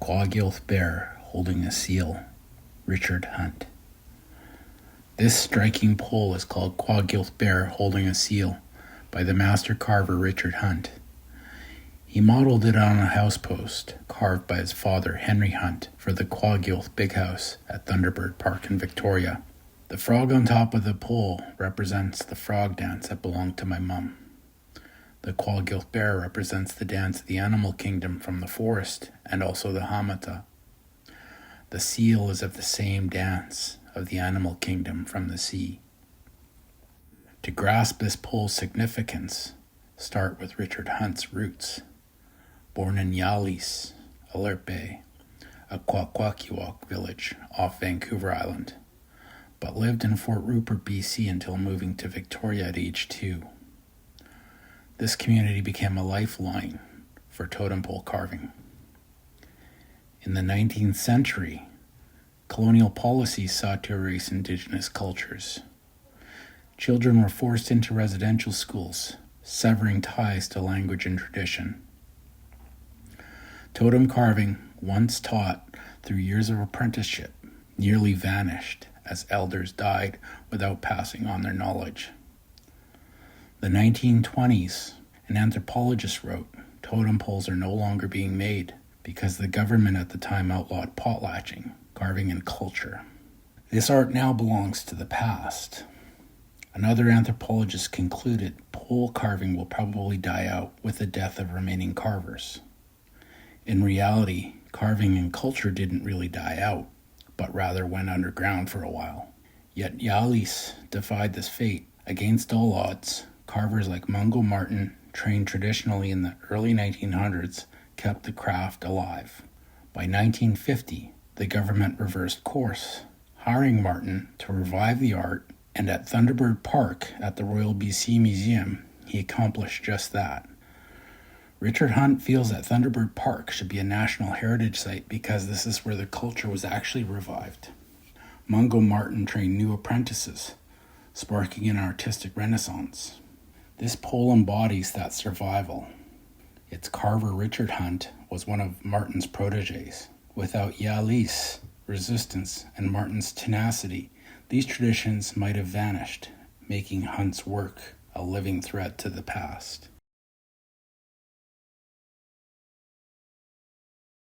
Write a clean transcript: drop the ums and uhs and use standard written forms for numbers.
Kwagu'ł Bear Holding a Seal, Richard Hunt. This striking pole is called Kwagu'ł Bear Holding a Seal by the master carver Richard Hunt. He modeled it on a house post carved by his father Henry Hunt for the Kwagu'ł Big House at Thunderbird Park in Victoria. The frog on top of the pole represents the frog dance that belonged to my mum. The Kwagu'ł Bear represents the dance of the animal kingdom from the forest and also the Hamatsa. The seal is of the same dance of the animal kingdom from the sea. To grasp this pole's significance, start with Richard Hunt's roots. Born in Yalis, Bay, a Kwakwa village off Vancouver Island, but lived in Fort Rupert, BC until moving to Victoria at age 2. This community became a lifeline for totem pole carving. In the 19th century, colonial policies sought to erase Indigenous cultures. Children were forced into residential schools, severing ties to language and tradition. Totem carving, once taught through years of apprenticeship, nearly vanished as elders died without passing on their knowledge. The 1920s, an anthropologist wrote, totem poles are no longer being made because the government at the time outlawed potlatching, carving and culture. This art now belongs to the past. Another anthropologist concluded pole carving will probably die out with the death of remaining carvers. In reality, carving and culture didn't really die out, but rather went underground for a while. Yet Yalis defied this fate. Against all odds, carvers like Mungo Martin, trained traditionally in the early 1900s, kept the craft alive. By 1950, the government reversed course, hiring Martin to revive the art, and at Thunderbird Park at the Royal BC Museum, he accomplished just that. Richard Hunt feels that Thunderbird Park should be a national heritage site because this is where the culture was actually revived. Mungo Martin trained new apprentices, sparking an artistic renaissance. This pole embodies that survival. Its carver Richard Hunt was one of Martin's proteges. Without Yalis' resistance and Martin's tenacity, these traditions might have vanished, making Hunt's work a living threat to the past.